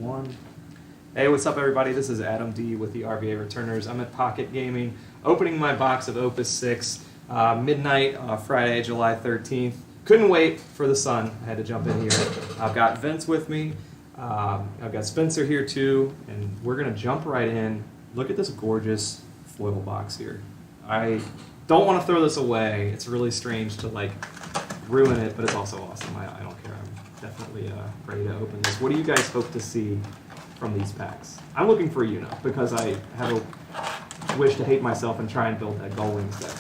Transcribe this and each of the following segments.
1. Hey, what's up, everybody? This is Adam D with the RVA Returners. I'm at Pocket Gaming, opening my box of Opus VI, midnight, Friday, July 13th. Couldn't wait for the sun. I had to jump in here. I've got Vince with me. I've got Spencer here too, and we're gonna jump right in. Look at this gorgeous foil box here. I don't want to throw this away. It's really strange to like ruin it, but it's also awesome. I don't care. I'm definitely ready to open this. What do you guys hope to see from these packs? I'm looking for because I have a wish to hate myself and try and build that Gullwing set.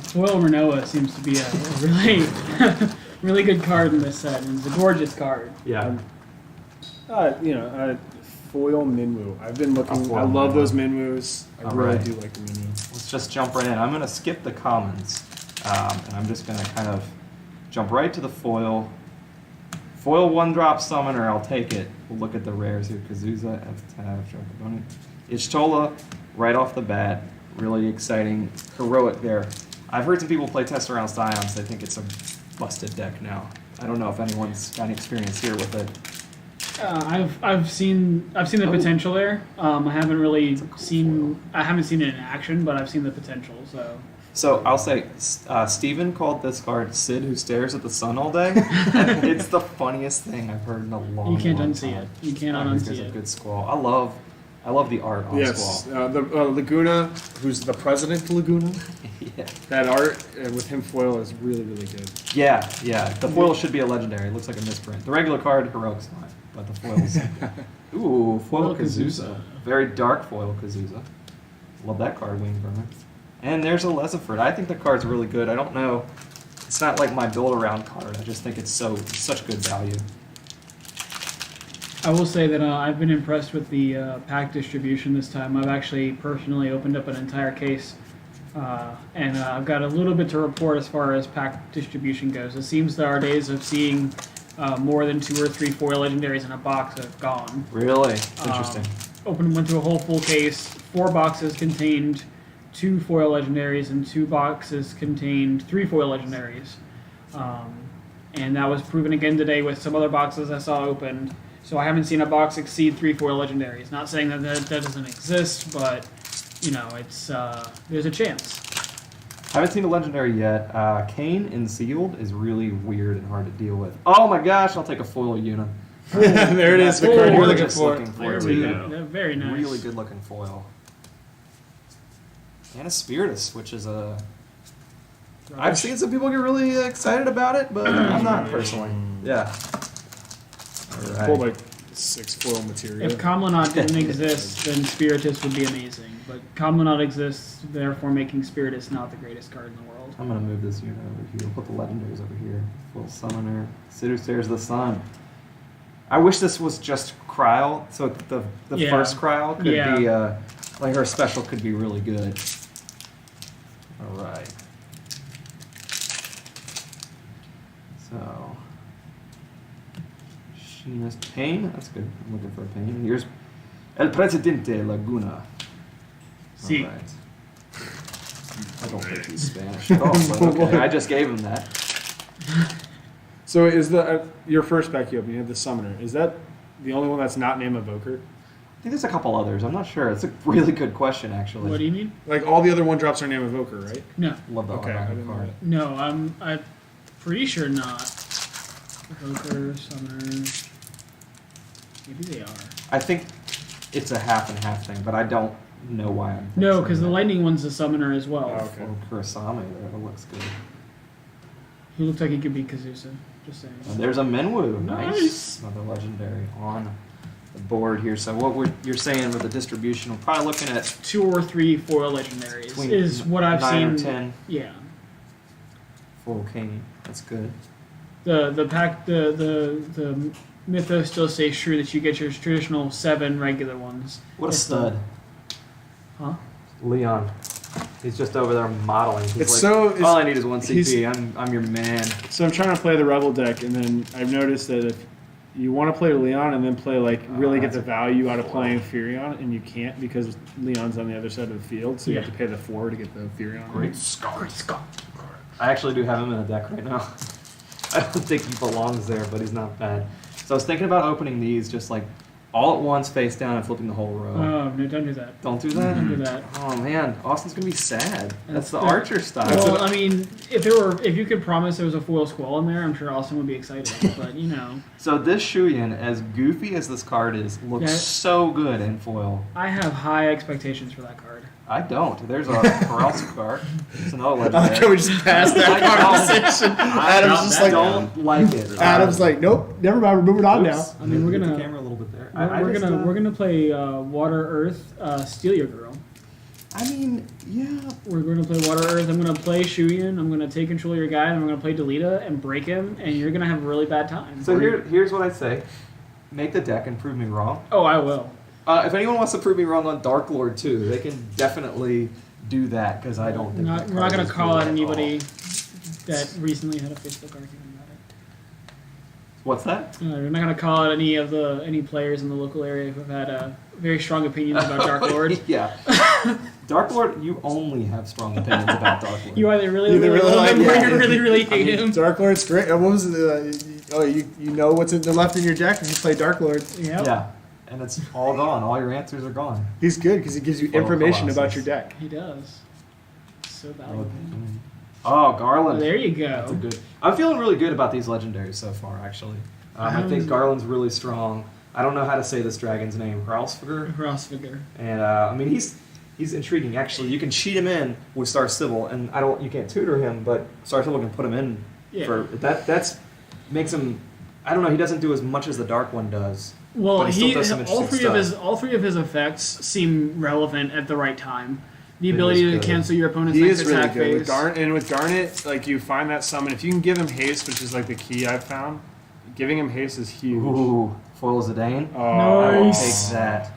Foil Renoa seems to be a really, really good card in this set, and it's a gorgeous card. Yeah. Foil Minwoo. I've been looking. I love those Minwoos. I really do like the Minwoo. Let's just jump right in. I'm going to skip the commons, and I'm just going to kind of jump right to the foil. Foil 1-drop summoner, I'll take it. We'll look at the rares here. Kazuza, F-Tab, Shokaboni. Ishtola, right off the bat. Really exciting. Heroic there. I've heard some people play test around Scions. I think it's a busted deck now. I don't know if anyone's got any experience here with it. I've seen the potential there. I haven't really seen it in action, but I've seen the potential. So I'll say, Steven called this card Sid who stares at the sun all day. And it's the funniest thing I've heard in a long time. You can't unsee it. You cannot unsee it. A good Squall. I love the art on Squall. The Laguna, who's the president of Laguna. Yeah. That art with him foil is really, really good. Yeah. The foil should be a legendary. It looks like a misprint. The regular card, Heroic's not, but the foil's... Ooh, foil Kazuza. Very dark foil Kazuza. Love that card, Wingburner. And there's a Lesiford. I think the card's really good. I don't know. It's not like my build-around card. I just think it's such good value. I will say that I've been impressed with the pack distribution this time. I've actually personally opened up an entire case, and I've got a little bit to report as far as pack distribution goes. It seems that our days of seeing more than 2 or 3 foil legendaries in a box have gone. Really? Interesting. Went through a whole full case. 4 boxes contained 2 foil legendaries, and 2 boxes contained 3 foil legendaries. And that was proven again today with some other boxes I saw opened. So I haven't seen a box exceed 3 foil legendaries. Not saying that doesn't exist, but it's there's a chance. I haven't seen a legendary yet. Kane in Sealed is really weird and hard to deal with. Oh my gosh, I'll take a foil Yuna. There it is, the card you're looking for. There we go. Very nice. Really good looking foil. And a Spiritus, which is a... I've seen some people get really excited about it, but I'm not personally. Yeah. Right. Pulled like 6 foil material. If Kamlanot didn't exist, then Spiritus would be amazing. But Kamlanot exists, therefore making Spiritus not the greatest card in the world. I'm going to move this unit over here. Put the legendaries over here. Full Summoner. Sid who stares at the sun. I wish this was just Cryo, so the first Cryo could be... like her special could be really good. Alright. So... Sheena's Pain. That's good. I'm looking for a Pain. Here's El Presidente Laguna. See. Alright. I don't think he's Spanish at all, but okay. I just gave him that. So is your first pack you open, you have the Summoner. Is that the only one that's not named Evoker? I think there's a couple others. I'm not sure. It's a really good question, actually. What do you mean? Like all the other 1-drops are named Evoker, right? No. Love the card. No, I'm pretty sure not. Evoker, Summoner. Maybe they are. I think it's a half and half thing, but I don't know why I'm... No, because the Lightning one's a Summoner as well. Oh, okay. Kurosame there. That looks good. He looks like he could be Kazusa. Just saying. And there's a Minwoo. Nice. Another legendary on the board here. So what you're saying with the distribution, we're probably looking at 2 or 3 foil legendaries is what I've 9 seen. or 10. Yeah. Full Kane. That's good. The pack the mythos still stays true that you get your traditional 7 regular ones. What a stud. Huh? Leon. He's just over there modeling. He's all I need is 1 CP. I'm your man. So I'm trying to play the Rebel deck, and then I've noticed that if you want to play Leon and then play really get the value out of playing Furion, and you can't because Leon's on the other side of the field, so you have to pay the 4 to get the Furion. Great Scott. I actually do have him in a deck right now. I don't think he belongs there, but he's not bad. So I was thinking about opening these just like all at once, face down, and flipping the whole row. Oh, no, don't do that. Don't do that? Don't do that. Oh man, Austin's gonna be sad. That's the the- Archer style. Well, I mean, if you could promise there was a foil squall in there, I'm sure Austin would be excited. But you know, So this Shuyin, as goofy as this card is, looks Yeah. so good in foil. I have high expectations for that card. I don't. There's a Peralta card. It's another Can legendary. we just pass that conversation? Adam's just I like, don't like it. Adam's like, nope, never mind, we're moving on now. Oops. I mean, we're Get the gonna- camera a little bit there. We're gonna play Water Earth, Steal Your Girl. I mean, yeah. We're gonna play Water Earth. I'm gonna play Shuyin. I'm gonna take control of your guy, and I'm gonna play Delita and break him, and you're gonna have a really bad time. So here's what I say: make the deck and prove me wrong. Oh, I will. If anyone wants to prove me wrong on Dark Lord too, they can definitely do that because I don't think We're not gonna call out anybody that recently had a Facebook argument about it. What's that? We're not gonna call out any players in the local area who've had very strong opinions about Dark Lord. Yeah. Dark Lord, you only have strong opinions about Dark Lord. You either really Either really really love like- him or yeah. you really hate him. Dark Lord's great. What was it? You know what's in the left in your deck if you play Dark Lord. Yep. Yeah. And it's all gone. All your answers are gone. He's good because he gives you Full information Colossus. about your deck. He does. So valuable. Oh, Garland. There you That's a go. good. I'm feeling really good about these legendaries so far, actually. I think Garland's really strong. I don't know how to say this dragon's name. Hralsfigr? Cross figure. And I mean, he's intriguing. Actually, you can cheat him in with Star Sybil, and you can't tutor him, but Star Sybil can put him in Yeah. for that. That's makes him. I don't know. He doesn't do as much as the Dark One does. Well, But he still does some all interesting three of his effects seem relevant at the right time. The It ability is to good. cancel your opponent's He next is really attack good. phase. With Garnet, like you find that summon. If you can give him haste, which is like the key I've found, giving him haste is huge. Ooh, foil Zidane. Oh, I will Nice. take that.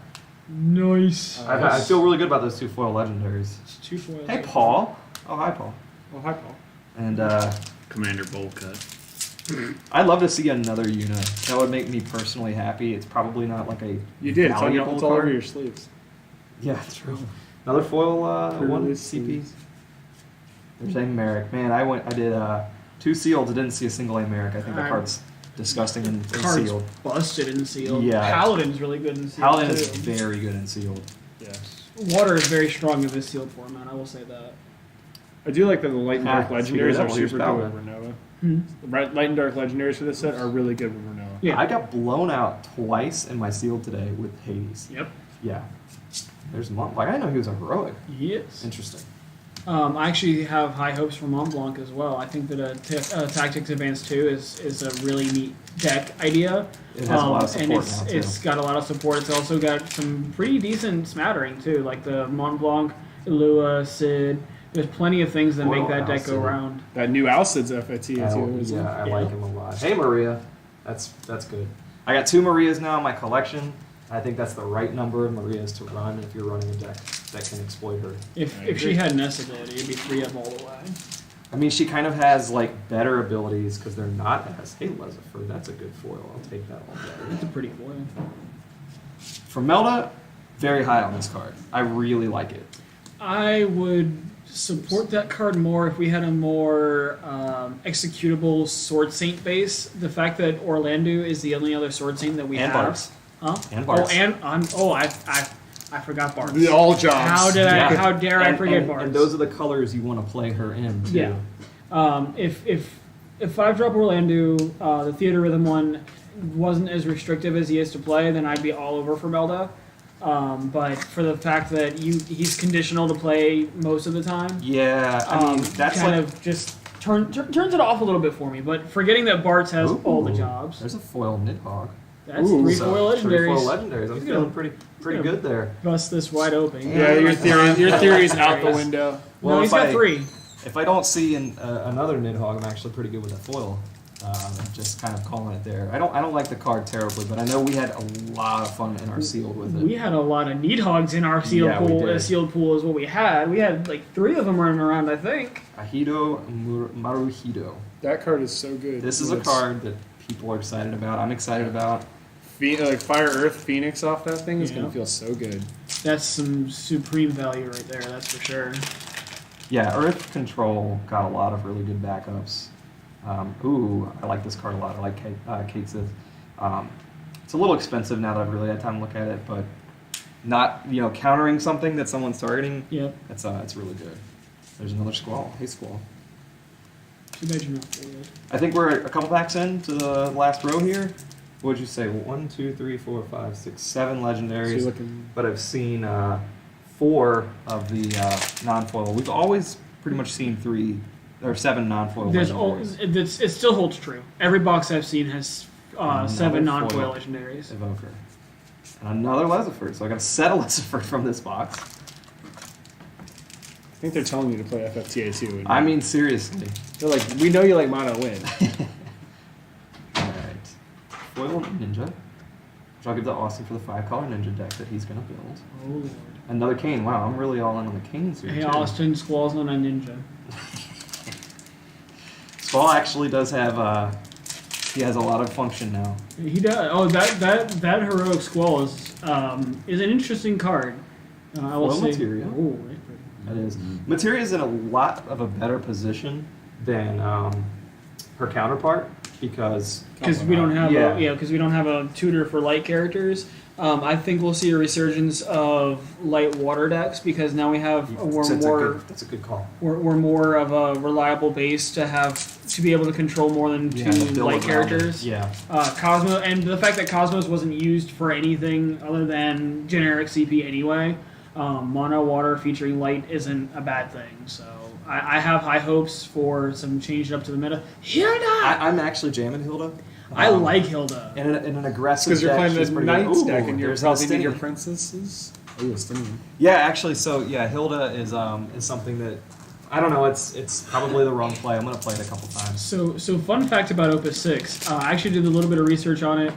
Nice. I feel really good about those two foil legendaries. It's two foils. Hey, Paul. Oh, hi, Paul. Oh, hi, Paul. And Commander Boldcut. I'd love to see another Una. That would make me personally happy. It's probably not like a You did. It's, valuable it's all over card. your sleeves. Yeah, true. Another foil one Peerless CP. sleeves. There's a Merrick. Man, I did 2 sealed. I didn't see a single Americ. I think that I'm- card's disgusting in Card's sealed. busted in sealed. Yeah. Paladin's really good in sealed. Paladin is too. very good in sealed. Yeah. Water is very strong in this sealed format. I will say that. I do like that the light and dark Ah, speaking of legendaries that, are well, here's super good with Paladin. Renova. The light and dark legendaries for this set are really good with Renova. Yeah. I got blown out twice in my sealed today with Hades. Yep. Yeah. There's Mont. Like I didn't know he was a heroic. Yes. Interesting. I actually have high hopes for Mont Blanc as well. I think that Tactics Advance 2 is a really neat deck idea. It has a lot of and support now too. it's got a lot of support. It's also got some pretty decent smattering too, like the Mont Blanc, Ilua, Sid. There's plenty of things that make Oh, that deck go Alcid. round. That new Alcid's FAT I, too. Is yeah, I Yeah. like him a lot. Hey Maria, that's good. I got 2 Marias now in my collection. I think that's the right number of Marias to run if you're running a deck that can exploit her. If I if she agree. had Nest ability, it'd be 3 up all the way. I mean, she kind of has like better abilities because they're not as. Hey Leziford, that's a good foil. I'll take that all day. It's a pretty foil. For Melda, very high on this card. I really like it. I would support that card more if we had a more executable Sword Saint base. The fact that Orlando is the only other Sword Saint that we And have. Bards. Huh? And Bards. I forgot Bards. all jobs. How did I? How dare I And- forget and, Bards? And those are the colors you want to play her in too. Yeah. If 5-drop Orlando, the Theater Rhythm one wasn't as restrictive as he is to play, then I'd be all over for Melda. But for the fact that he's conditional to play most of the time, Yeah, I mean that's kind like of just turns it off a little bit for me. But forgetting that Bartz has all the Ooh, jobs, There's a foil Nidhogg. that's Ooh. 3 So, foil 3 legendaries. foil legendaries. I'm He's feeling gonna- pretty gonna- good there. Bust this wide open. Yeah, your theory's out the window. No, he's if got 3. If I don't see another Nidhogg, I'm actually pretty good with a foil. I'm just kind of calling it there. I don't like the card terribly, but I know we had a lot of fun in our sealed with it. We had a lot of Needhogs in our sealed Yeah, we pool. did. Sealed pool is what we had. We had like 3 of them running around, I think. Ahido Maruhido. That card is so good. This is a card that people are excited about. I'm excited about. Like Fire Earth Phoenix off that thing is Yeah. gonna feel so good. That's some supreme value right there. That's for sure. Yeah, Earth Control got a lot of really good backups. I like this card a lot. I like Kate Sith. It's a little expensive now that I've really had time to look at it, but not countering something that someone's targeting. Yep. It's really good. There's another Squall. Hey Squall. Too bad you're not foiled. I think we're a couple packs in to the last row here. What would you say? 1, 2, 3, 4, 5, 6, 7 legendaries. So you're looking- But I've seen 4 of the non-foil. We've always pretty much seen 3 or 7 non-foil legendaries. It still holds true. Every box I've seen has 7 non-foil foil. legendaries. Evoker. And another Lesiford. So I got a set of Lesiford from this box. I think they're telling you to play FFTA2. I mean, seriously. They're like, we know you like mono win. Alright. Foil Ninja. Which I'll give to Austin for the 5-color Ninja deck that he's going to build. Oh lord. Another Kane. Wow, I'm really all in on the Canes here. Hey too. Austin, Squall's not a ninja. Squall actually does have, he has a lot of function now. He does. Oh, that heroic Squall is an interesting card. I will Foil say. Materia. Oh, right. That is. Materia's in a lot of a better position than her counterpart because We don't have Yeah. because we don't have a tutor for light characters. I think we'll see a resurgence of light water decks because now we have that's a good call. we're more of a reliable base to be able to control more than 2 the build light around it. characters. Yeah. Cosmos, and the fact that Cosmos wasn't used for anything other than generic CP anyway. Mono water featuring light isn't a bad thing, so I have high hopes for some change up to the meta. Hilda! I'm actually jamming Hilda. I like Hilda. In an aggressive Because you're deck, playing she's the pretty Knights good. deck Ooh, and you're there's probably need your Astinian. princesses. Oh, Astinian. Yeah, actually, so yeah, Hilda is something that I don't know. It's probably the wrong play. I'm gonna play it a couple times. So fun fact about Opus 6. I actually did a little bit of research on it.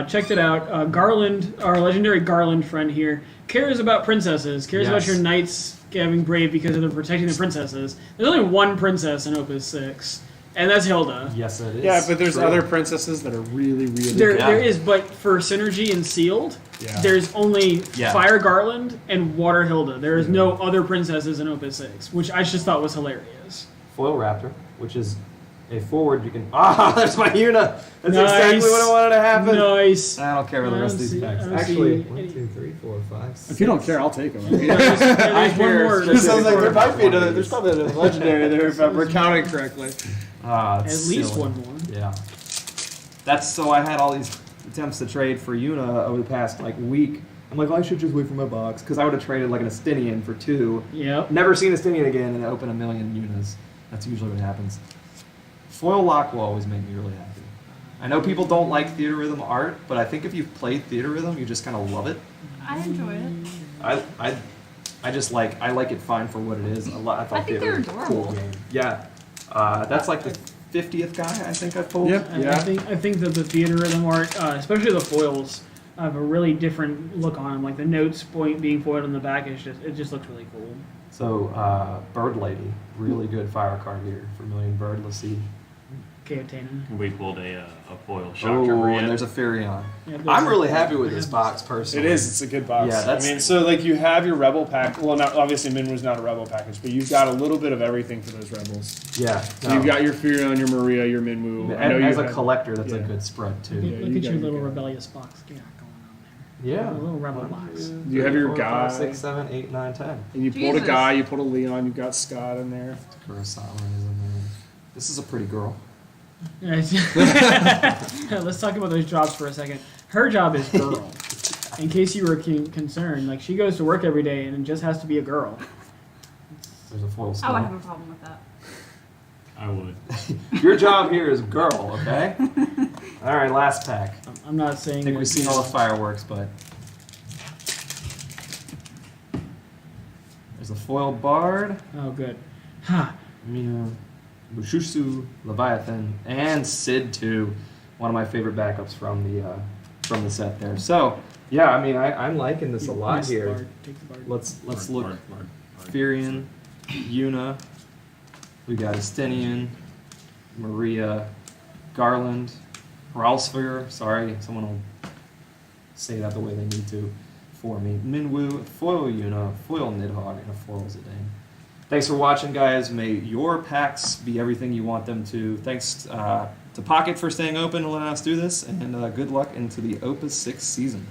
Checked it out. Garland, our legendary Garland friend here, cares about princesses. Cares about Yes. your knights having brave because they're protecting the princesses. There's only one princess in Opus 6, and that's Hilda. Yes, it is. Yeah, but there's True. other princesses that are really, really There, good. Yeah. there is, but for Synergy and Sealed, Yeah. there's only Yeah. Fire Garland and Water Hilda. There is no other princesses in Opus 6, which I just thought was hilarious. Foil Raptor, which is a forward you can. There's my Una. That's Nice. exactly what I wanted to happen. Nice. I don't care about the rest of these I packs. don't Actually, see 1, any- 2, 3, 4, 5. If you don't care, I'll take them. There's one care more. specifically It sounds like there might be One of another. these. There's probably another legendary there if I'm recounting correctly. It's At least silly. one more. Yeah. That's so I had all these attempts to trade for Una over the past week. I'm like, well, I should just wait for my box because I would have traded like an Astinian for 2. Yep. Never seen Astinian again and open a million Unas. That's usually what happens. Foil Lock will always make me really happy. I know people don't like Theater Rhythm art, but I think if you've played Theater Rhythm, you just kind of love it. I enjoy it. I just like it fine for what it is. I thought I think Theater they're was a cool adorable. game. Yeah. That's like the 50th guy I think I've pulled. Yep. I Yeah. think that the theater rhythm art, especially the foils, have a really different look on them. Like the notes being foiled on the back it just looks really cool. So, Bird Lady, really good fire card here for Million Bird. Let's see. Kaotana. We pulled a foil shock Oh, trooper and yet. there's a Furion. Yeah, I'm really happy with this box It personally. is. It's a good box. Yeah, that's- I mean, so you have your rebel pack. Well, not obviously Minwu's not a rebel package, but you've got a little bit of everything for those rebels. Yeah. So you've got your Furion, your Maria, your Minwu. I know And as you a had- collector, that's a yeah. good spread too. Look, Yeah, look you at got your it, little you got it. rebellious box you got going on there. Yeah. A little rebel 1, box. 2, You have your 3, 4, guy. 5, 6, 7, 8, 9, 10. And you pulled a Jesus. guy, you pulled a Leon, you've got Scott in there. Kurosawa is in there. This is a pretty girl. Let's talk about those jobs for a second. Her job is girl. In case you were concerned, like she goes to work every day and it just has to be a girl. There's a foil I would stone. have a problem with that. I would. Your job here is girl, okay? All right, last pack. I'm not I saying. think that, we've seen all the fireworks, but there's a foil bard. Oh, good. Ha. Mina, Bushusu, Leviathan, and Sid 2. One of my favorite backups from the set there. So yeah, I mean I'm liking this a lot Nice here. bard. Take the bard. Let's Bard, look. Bard, Bard, Bard. Furion, Una, we got Astinian, Maria, Garland, Ralsphere. Sorry, someone will say that the way they need to for me. Minwu, foil Una, foil Nidhogg, and a foil Zidane. Thanks for watching, guys. May your packs be everything you want them to. Thanks to Pocket for staying open and letting us do this, and good luck into the Opus 6 season.